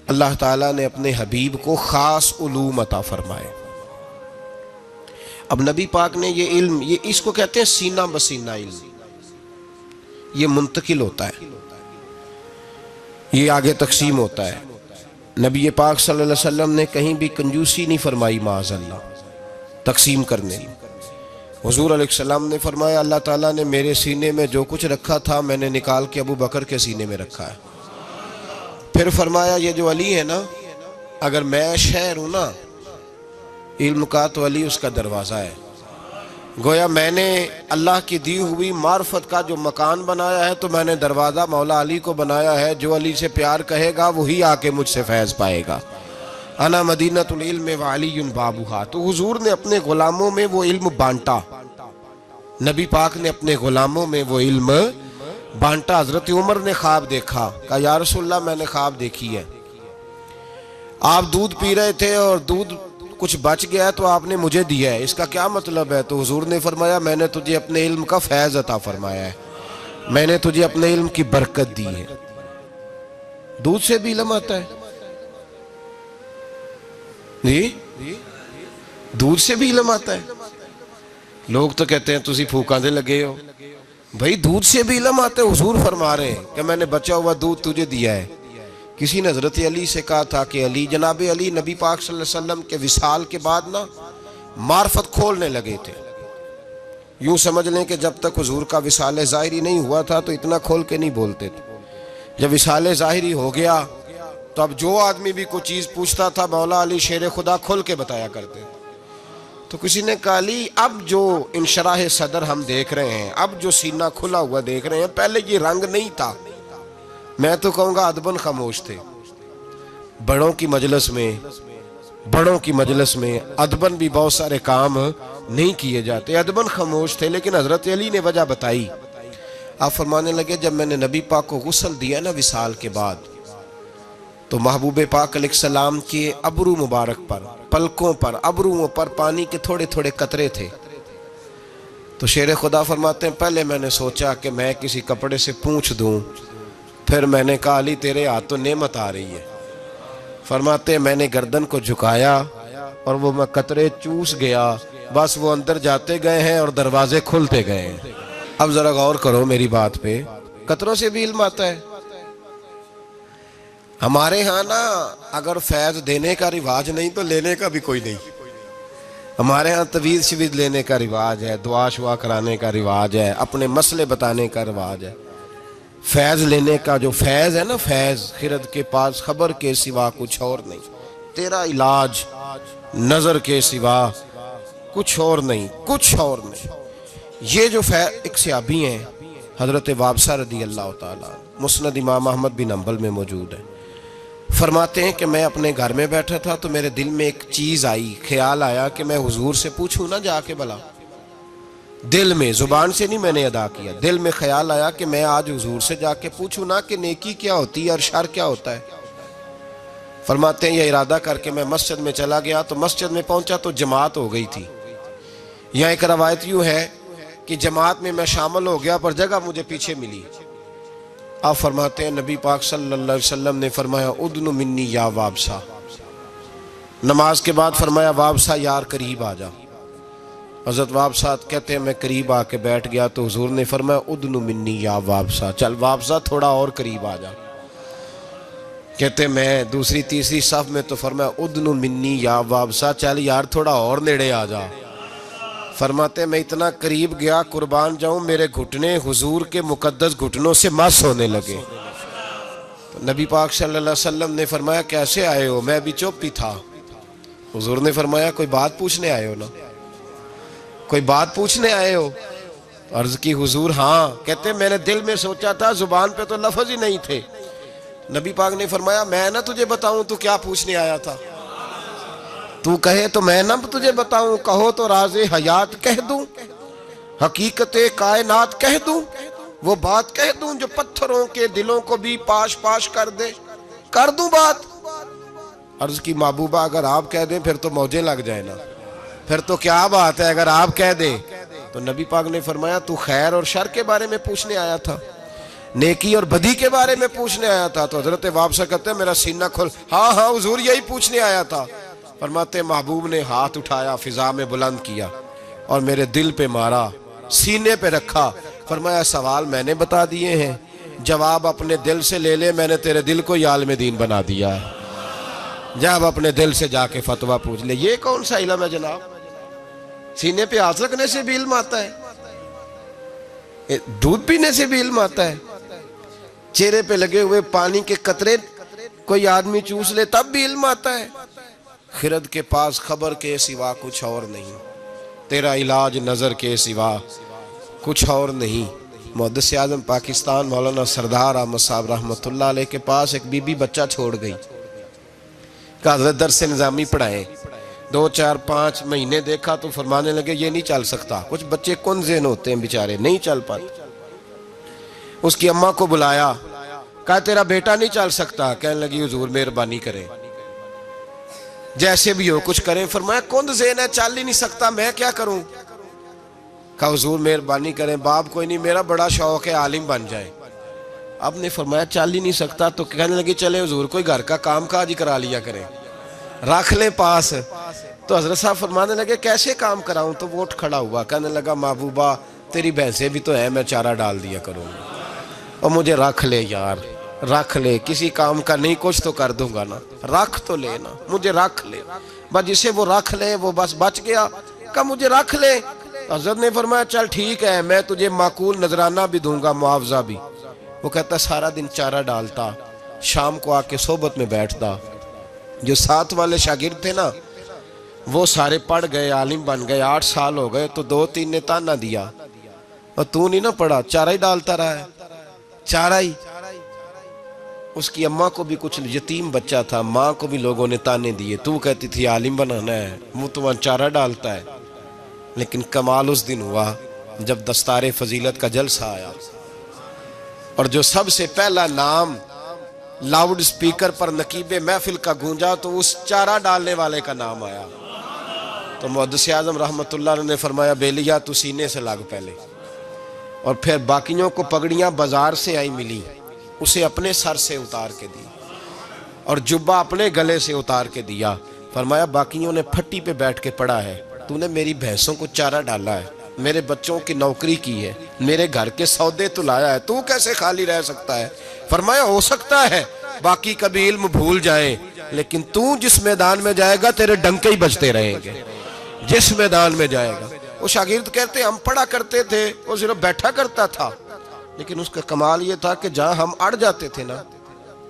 اللہ تعالیٰ نے اپنے حبیب کو خاص علوم عطا فرمائے۔ اب نبی پاک نے یہ علم، یہ اس کو کہتے ہیں سینہ بسینہ علم، یہ منتقل ہوتا ہے، یہ آگے تقسیم ہوتا ہے۔ نبی پاک صلی اللہ علیہ وسلم نے کہیں بھی کنجوسی نہیں فرمائی معاذ اللہ تقسیم کرنے میں۔ حضور علیہ السلام نے فرمایا اللہ تعالیٰ نے میرے سینے میں جو کچھ رکھا تھا میں نے نکال کے ابو بکر کے سینے میں رکھا ہے۔ پھر فرمایا یہ جو علی ہے نا، اگر میں شہر ہوں نا علم کا تو علی اس کا دروازہ ہے۔ گویا میں نے اللہ کی دی ہوئی معرفت کا جو مکان بنایا ہے تو میں نے دروازہ مولا علی کو بنایا ہے، جو علی سے پیار کہے گا وہی آ کے مجھ سے فیض پائے گا۔ انا مدینۃ العلم وعلی بابھا۔ تو حضور نے اپنے غلاموں میں وہ علم بانٹا، نبی پاک نے اپنے غلاموں میں وہ علم بانٹا۔ حضرت عمر نے خواب دیکھا، کہا یا رسول اللہ میں نے خواب دیکھی ہے، آپ دودھ پی رہے تھے اور دودھ کچھ بچ گیا تو آپ نے مجھے دیا ہے، اس کا کیا مطلب ہے؟ تو حضور نے فرمایا میں نے تجھے اپنے علم کا فیض عطا فرمایا ہے، میں نے تجھے اپنے علم کی برکت دی ہے۔ دودھ سے بھی علم آتا ہے جی، دودھ سے بھی علم آتا ہے۔ لوگ تو کہتے ہیں تسی پھوکاں دے لگے ہو، بھائی دودھ سے بھی علم آتا ہے۔ حضور فرما رہے ہیں کہ میں نے بچا ہوا دودھ تجھے دیا ہے۔ کسی نے حضرت علی سے کہا تھا کہ علی، جناب علی نبی پاک صلی اللہ علیہ وسلم کے وصال کے بعد نا معرفت کھولنے لگے تھے، یوں سمجھ لیں کہ جب تک حضور کا وصال ظاہری نہیں ہوا تھا تو اتنا کھول کے نہیں بولتے تھے۔ جب وصال ظاہری ہو گیا تو اب جو آدمی بھی کوئی چیز پوچھتا تھا مولا علی شیر خدا کھول کے بتایا کرتے۔ تو کسی نے کہا علی اب جو انشراح صدر ہم دیکھ رہے ہیں، اب جو سینہ کھلا ہوا دیکھ رہے ہیں، پہلے یہ رنگ نہیں تھا۔ میں تو کہوں گا ادباً خاموش تھے۔ بڑوں کی مجلس میں ادباً بھی بہت سارے کام نہیں کیے جاتے، ادباً خاموش تھے۔ لیکن حضرت علی نے وجہ بتائی، آپ فرمانے لگے جب میں نے نبی پاک کو غسل دیا نا وصال کے بعد، تو محبوب پاک علیہ السلام کے ابرو مبارک پر، پلکوں پر، ابروؤں پر پانی کے تھوڑے تھوڑے قطرے تھے۔ تو شیر خدا فرماتے ہیں پہلے میں نے سوچا کہ میں کسی کپڑے سے پونچھ دوں، پھر میں نے کہا علی تیرے ہاتھ تو نعمت آ رہی ہے۔ فرماتے ہیں میں نے گردن کو جھکایا اور وہ میں قطرے چوس گیا، بس وہ اندر جاتے گئے ہیں اور دروازے کھلتے گئے ہیں۔ اب ذرا غور کرو میری بات پہ، قطروں سے بھی علم آتا ہے۔ ہمارے ہاں نا اگر فیض دینے کا رواج نہیں تو لینے کا بھی کوئی نہیں۔ ہمارے ہاں تویز شویز لینے کا رواج ہے، دعا شعا کرانے کا رواج ہے، اپنے مسئلے بتانے کا رواج ہے۔ فیض لینے کا جو فیض ہے نا، فیض خرد کے پاس خبر کے سوا کچھ اور نہیں، تیرا علاج نظر کے سوا کچھ اور نہیں، کچھ اور نہیں۔ یہ جو فیض، ایک صحابی ہیں حضرت وابسہ رضی اللہ تعالیٰ، مسند امام احمد بن حنبل میں موجود ہے، فرماتے ہیں کہ میں اپنے گھر میں بیٹھا تھا تو میرے دل میں ایک چیز آئی، خیال آیا کہ میں حضور سے پوچھوں نا جا کے بھلا، دل میں، زبان سے نہیں میں نے ادا کیا، دل میں خیال آیا کہ میں آج حضور سے جا کے پوچھوں نا کہ نیکی کیا ہوتی ہے اور شر کیا ہوتا ہے۔ فرماتے ہیں یہ ارادہ کر کے میں مسجد میں چلا گیا، تو مسجد میں پہنچا تو جماعت ہو گئی تھی۔ یہاں ایک روایت یوں ہے کہ جماعت میں میں شامل ہو گیا پر جگہ مجھے پیچھے ملی۔ آپ فرماتے ہیں نبی پاک صلی اللہ علیہ وسلم نے فرمایا ادن منی یا وابسہ، نماز کے بعد فرمایا وابسہ یار قریب آ جا۔ حضرت وابسہ کہتے ہیں میں قریب آ کے بیٹھ گیا تو حضور نے فرمایا ادن منی یا وابسہ، چل وابسہ تھوڑا اور قریب آ جا۔ کہتے ہیں میں دوسری تیسری صف میں تو فرمایا ادن منی یا وابسہ، چل یار تھوڑا اور نیڑے آ جا۔ فرماتے ہیں میں اتنا قریب گیا قربان جاؤں میرے گھٹنے حضور کے مقدس گھٹنوں سے مس ہونے لگے۔ تو نبی پاک صلی اللہ علیہ وسلم نے فرمایا کیسے آئے ہو؟ میں بھی چپ ہی تھا۔ حضور نے فرمایا کوئی بات پوچھنے آئے ہو نا، کوئی بات پوچھنے آئے ہو؟ عرض کی حضور ہاں۔ کہتے ہیں میں نے دل میں سوچا تھا، زبان پہ تو لفظ ہی نہیں تھے۔ نبی پاک نے فرمایا میں نہ تجھے بتاؤں تو کیا پوچھنے آیا تھا؟ تو کہے تو میں نہ تجھے بتاؤں، کہو تو راز حیات کہہ دوں، حقیقت کائنات کہہ دوں، وہ بات کہہ دوں جو پتھروں کے دلوں کو بھی پاش پاش کر دے، کر دوں بات؟ عرض کی محبوبہ اگر آپ کہہ دیں پھر تو موجیں لگ جائے نا، پھر تو کیا بات ہے اگر آپ کہہ دیں۔ تو نبی پاک نے فرمایا تو خیر اور شر کے بارے میں پوچھنے آیا تھا؟ نیکی اور بدی کے بارے میں پوچھنے آیا تھا؟ تو حضرت واپس کہتے ہیں میرا سینہ کھل، ہاں ہاں حضور یہی پوچھنے آیا تھا۔ فرماتے محبوب نے ہاتھ اٹھایا، فضا میں بلند کیا اور میرے دل پہ مارا، سینے پہ رکھا، فرمایا سوال میں نے بتا دیے ہیں، جواب اپنے دل سے لے لے، میں نے تیرے دل کو یہ عالم دین بنا دیا ہے، جب اپنے دل سے جا کے فتویٰ پوچھ لے۔ یہ کون سا علم ہے جناب؟ سینے پہ ہاتھ رکھنے سے بھی علم آتا ہے، دودھ پینے سے بھی علم آتا ہے، چہرے پہ لگے ہوئے پانی کے قطرے کوئی آدمی چوس لے تب بھی علم آتا ہے۔ خرد کے پاس خبر کے سوا کچھ اور نہیں، تیرا علاج نظر کے سوا کچھ اور نہیں۔ محدث اعظم پاکستان مولانا سردار احمد صاحب رحمۃ اللہ علیہ کے پاس ایک بی بی بچہ چھوڑ گئی، کہ حضرت درس نظامی پڑھائیں۔ 2 4 5 مہینے دیکھا تو فرمانے لگے یہ نہیں چل سکتا، کچھ بچے کن ذہن ہوتے ہیں بیچارے، نہیں چل پاتے۔ اس کی اماں کو بلایا، کہا تیرا بیٹا نہیں چل سکتا، کہنے لگی حضور مہربانی کریں، جیسے بھی ہو کچھ کریں۔ فرمایا کن ذہن ہے، چل ہی نہیں سکتا، میں کیا کروں؟ کہا حضور مہربانی کریں، باپ کوئی نہیں، میرا بڑا شوق ہے عالم بن جائے۔ اب نے فرمایا چل ہی نہیں سکتا، تو کہنے لگی چلے حضور کوئی گھر کا کام کاج ہی کرا لیا کریں، رکھ لیں پاس۔ تو حضرت صاحب فرمانے لگے کیسے کام کراؤں؟ تو وہ اٹھ کھڑا ہوا، کہنے لگا محبوبہ تیری بھینسیں بھی تو ہیں، میں چارہ ڈال دیا کروں گا، اور مجھے رکھ لے یار، رکھ لے، کسی کام کا نہیں کچھ تو کر دوں گا نا، رکھ تو لے نا، مجھے رکھ لے۔ بس جسے وہ رکھ لے وہ بس بچ گیا، کہا مجھے رکھ لے۔ حضرت نے فرمایا چل ٹھیک ہے، میں تجھے معقول نذرانہ بھی دوں گا، معاوضہ بھی۔ وہ کہتا سارا دن چارہ ڈالتا، شام کو آ کے صحبت میں بیٹھتا۔ جو ساتھ والے شاگرد تھے نا وہ سارے پڑھ گئے، عالم بن گئے، 8 سال ہو گئے، تو 2 3 نے تانا دیا، اور تو نہیں نہ پڑھا، چارہ ہی ڈالتا رہا ہے، چارہ ہی۔ اس کی اماں کو بھی کچھ یتیم بچہ تھا، ماں کو بھی لوگوں نے تانے دیے، تو کہتی تھی عالم بنانا ہے، وہ تو چارہ ڈالتا ہے۔ لیکن کمال اس دن ہوا جب دستار فضیلت کا جلسہ آیا، اور جو سب سے پہلا نام لاؤڈ سپیکر پر نقیب محفل کا گونجا تو اس چارہ ڈالنے والے کا نام آیا۔ تو محدث اعظم رحمۃ اللہ علیہ نے فرمایا بیلیا تو سینے سے لگ پہلے، اور پھر باقیوں کو پگڑیاں بازار سے آئی ملی، اسے اپنے سر سے اتار کے دی، اور جبہ اپنے گلے سے اتار کے دیا۔ فرمایا باقیوں نے پھٹی پہ بیٹھ کے پڑھا ہے، تو نے میری بھینسوں کو چارہ ڈالا ہے، میرے بچوں کی نوکری کی ہے، میرے گھر کے سودے تو لایا ہے، تو کیسے خالی رہ سکتا ہے؟ فرمایا ہو سکتا ہے باقی کبھی علم بھول جائیں، لیکن تو جس میدان میں جائے گا تیرے ڈنکے ہی بجتے رہیں گے، جس میدان میں جائے گا۔ وہ شاگرد کہتے ہم پڑھا کرتے تھے، وہ صرف بیٹھا کرتا تھا، لیکن اس کا کمال یہ تھا کہ جہاں ہم اڑ جاتے تھے نا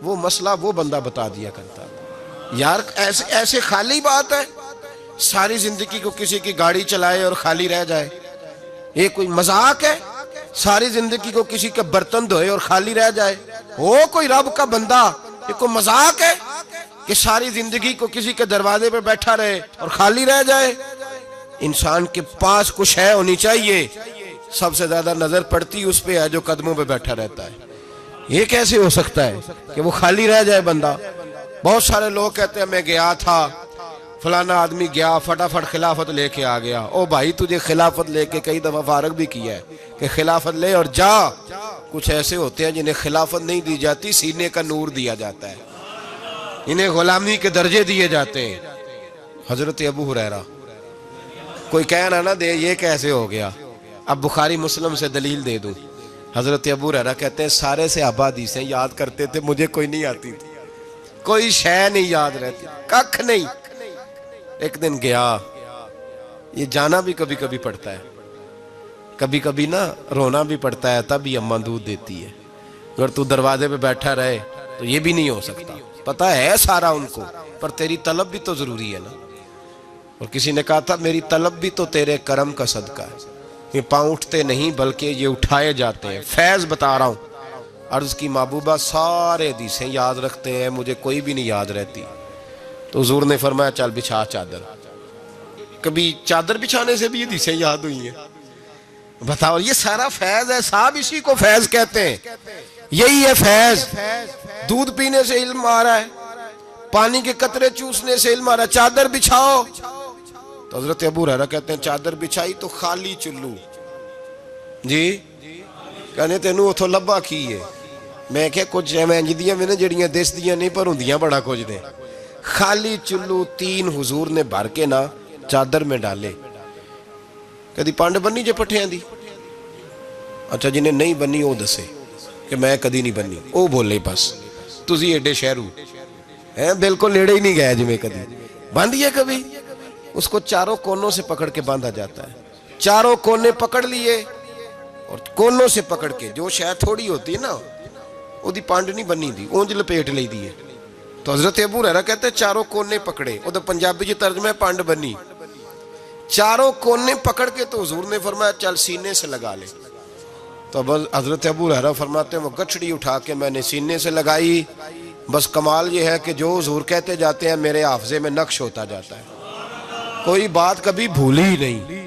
وہ مسئلہ وہ بندہ بتا دیا کرتا تھا۔ یار ایسے خالی بات ہے، ساری زندگی کو کسی کی گاڑی چلائے اور خالی رہ جائے، یہ کوئی مذاق ہے؟ ساری زندگی کو کسی کے برتن دھوئے اور خالی رہ جائے، وہ کوئی رب کا بندہ؟ یہ کوئی مذاق ہے کہ ساری زندگی کو کسی کے دروازے پہ بیٹھا رہے اور خالی رہ جائے؟ انسان کے پاس کچھ ہے ہونی چاہیے، سب سے زیادہ نظر پڑتی اس پہ ہے جو قدموں پہ بیٹھا رہتا ہے۔ یہ کیسے ہو سکتا ہے کہ وہ خالی رہ جائے بندہ؟ بہت سارے لوگ کہتے ہیں میں گیا تھا، فلانا آدمی گیا فٹافٹ خلافت لے کے آ گیا۔ او بھائی تجھے خلافت لے کے کئی دفعہ فارغ بھی کیا ہے کہ خلافت لے اور جا۔ کچھ ایسے ہوتے ہیں جنہیں خلافت نہیں دی جاتی، سینے کا نور دیا جاتا ہے، انہیں غلامی کے درجے دیے جاتے ہیں۔ حضرت ابو ہریرہ، کوئی کہنا نہ دے یہ کیسے ہو گیا، اب بخاری مسلم سے دلیل دے دوں۔ حضرت ابو ہریرہ کہتے ہیں سارے صحابہ حدیثیں یاد کرتے تھے، مجھے کوئی نہیں آتی تھی، کوئی شے نہیں یاد رہتی، ککھ نہیں۔ ایک دن گیا، یہ جانا بھی کبھی کبھی پڑتا ہے، کبھی کبھی نا رونا بھی پڑتا ہے، تب ہی اماں دودھ دیتی ہے۔ اگر تو دروازے پہ بیٹھا رہے تو یہ بھی نہیں ہو سکتا، پتہ ہے سارا ان کو، پر تیری طلب بھی تو ضروری ہے نا۔ اور کسی نے کہا تھا میری طلب بھی تو تیرے کرم کا صدقہ ہے، یہ پاؤں اٹھتے نہیں بلکہ یہ اٹھائے جاتے ہیں، فیض بتا رہا ہوں۔ عرض کی محبوبہ سارے حدیثیں یاد رکھتے ہیں، مجھے کوئی بھی نہیں یاد رہتی۔ تو حضور نے فرمایا چل بچھا چادر۔ کبھی چادر بچھانے سے بھی حدیثیں یاد ہوئی ہیں؟ بتاؤ، یہ سارا فیض ہے صاحب، اسی کو فیض کہتے ہیں، یہی ہے فیض۔ دودھ پینے سے علم آ رہا ہے، پانی کے قطرے چوسنے سے علم آ رہا ہے، چادر بچھاؤ۔ تو حضرت ابو ہریرہ کہتے ہیں چادر بچھائی تو خالی چلو، جی کہنے تینوں اتھوں لبا کی ہے؟ میں کہ کچھ ایویں جدیاں میں نے جڑیاں دس دیاں نہیں پر ہوندیاں بڑا کچھ دے. خالی چلو 3 حضور نے بھر کے نا چادر میں ڈالے. کدی پانڈ بنی جے پٹھیاں دی؟ اچھا جنہیں نہیں بنی وہ دسے کہ میں کدی نہیں بنی. وہ بولے بس تسی ایڈے شہرو ہیں بالکل نیڑے ہی نہیں گئے جی میں کدی باندھی ہے کبھی. اس کو چاروں کونوں سے پکڑ کے باندھا جاتا ہے. چاروں کونے پکڑ لیے اور کونوں سے پکڑ کے جو شاید تھوڑی ہوتی ہے نا وہ دی پانڈ نہیں بنی دی اونج لپیٹ لی دی ہے. تو حضرت ابو ہریرہ کہتے ہیں چاروں کونے پکڑے. وہ تو پنجابی جی ترجمہ ہے پانڈ بنی. چاروں کونے پکڑ کے تو حضور نے فرمایا چل سینے سے لگا لے. تو حضرت ابو ہریرہ فرماتے ہیں وہ گچھڑی اٹھا کے میں نے سینے سے لگائی. بس کمال یہ ہے کہ جو حضور کہتے جاتے ہیں میرے حافظے میں نقش ہوتا جاتا ہے. کوئی بات کبھی بھولی ہی نہیں.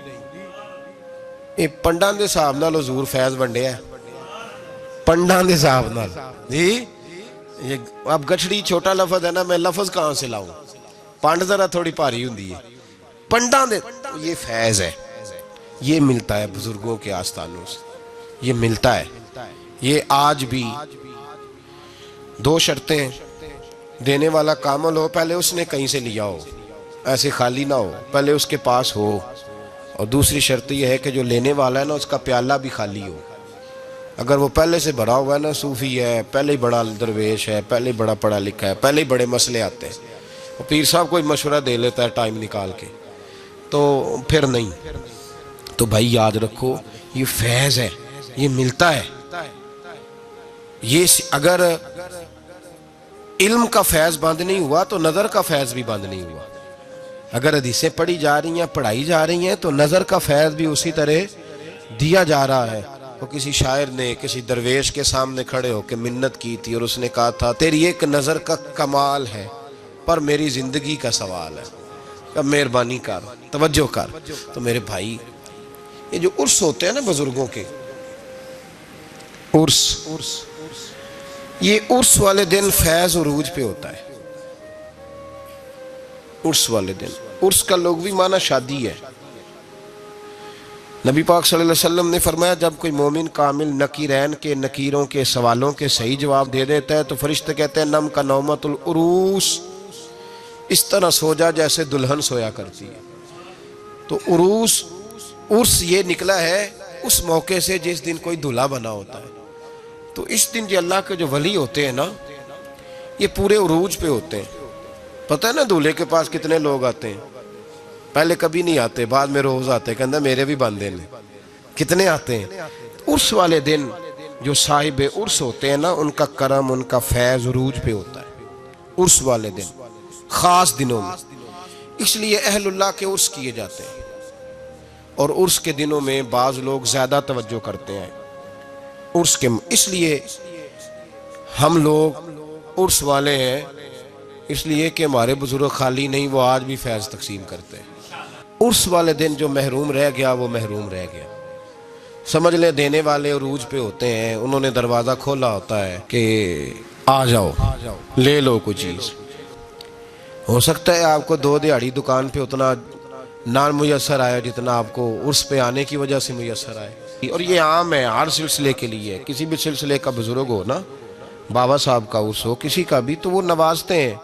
یہ پنڈاں دے صاحب نال حضور فیض ونڈے ہے. پنڈاں دے صاحب نال جی. اب گچھڑی چھوٹا لفظ ہے نا میں لفظ کہاں سے لاؤں. پانڈ ذرا تھوڑی پاری ہوندی ہے. پنڈاں دے یہ فیض ہے. یہ ملتا ہے بزرگوں کے آستانوں سے. یہ ملتا ہے. یہ آج بھی 2 شرطیں دینے والا کامل ہو. پہلے اس نے کہیں سے لیا ہو ایسے خالی نہ ہو. پہلے اس کے پاس ہو. اور دوسری شرط یہ ہے کہ جو لینے والا ہے نا اس کا پیالہ بھی خالی ہو. اگر وہ پہلے سے بھرا ہوا ہے نا صوفی ہے پہلے ہی بڑا درویش ہے پہلے ہی بڑا پڑھا لکھا ہے پہلے ہی بڑے مسئلے آتے ہیں اور پیر صاحب کوئی مشورہ دے لیتا ہے ٹائم نکال کے تو پھر نہیں. تو بھائی یاد رکھو یہ فیض ہے. یہ ملتا ہے. یہ اگر علم کا فیض بند نہیں ہوا تو نظر کا فیض بھی بند نہیں ہوا. اگر حدیثیں پڑھی جا رہی ہیں پڑھائی جا رہی ہیں تو نظر کا فیض بھی اسی طرح دیا جا رہا ہے. وہ کسی شاعر نے کسی درویش کے سامنے کھڑے ہو کے منت کی تھی اور اس نے کہا تھا تیری ایک نظر کا کمال ہے پر میری زندگی کا سوال ہے. اب مہربانی کر توجہ کر. تو میرے بھائی یہ جو عرس ہوتے ہیں نا بزرگوں کے عرس یہ عرس والے دن فیض عروج پہ ہوتا ہے. عرس والے دن عرس کا لغوی معنی شادی ہے. نبی پاک صلی اللہ علیہ وسلم نے فرمایا جب کوئی مومن کامل نکیرین کے نکیروں کے سوالوں کے صحیح جواب دے دیتا ہے تو فرشتے کہتے ہیں نم کا نومت العروس اس طرح سو جا جیسے دلہن سویا کرتی ہے. تو عرس یہ نکلا ہے اس موقع سے جس دن کوئی دلہا بنا ہوتا ہے. تو اس دن جو اللہ کے جو ولی ہوتے ہیں نا یہ پورے عروج پہ ہوتے ہیں. پتہ ہے نا دولہے کے پاس کتنے لوگ آتے ہیں. پہلے کبھی نہیں آتے بعد میں روز آتے کہندہ میرے بھی باندھے نے. کتنے آتے ہیں. عرس والے دن جو صاحب عرس ہوتے ہیں نا ان کا کرم ان کا فیض عروج پہ ہوتا ہے. عرس والے دن خاص دنوں میں اس لیے اہل اللہ کے عرس کیے جاتے ہیں. اور عرس کے دنوں میں بعض لوگ زیادہ توجہ کرتے ہیں عرس کے. اس لیے ہم لوگ عرس والے ہیں اس لیے کہ ہمارے بزرگ خالی نہیں وہ آج بھی فیض تقسیم کرتے ہیں. عرس والے دن جو محروم رہ گیا وہ محروم رہ گیا. سمجھ لیں دینے والے عروج پہ ہوتے ہیں انہوں نے دروازہ کھولا ہوتا ہے کہ آ جاؤ لے لو کوئی چیز. ہو سکتا ہے آپ کو 2 دیہڑی دکان پہ اتنا نان میسر آیا جتنا آپ کو عرس پہ آنے کی وجہ سے میسر آئے. اور یہ عام ہے ہر سلسلے کے لیے. کسی بھی سلسلے کا بزرگ ہو نا بابا صاحب کا عرس ہو کسی کا بھی تو وہ نوازتے ہیں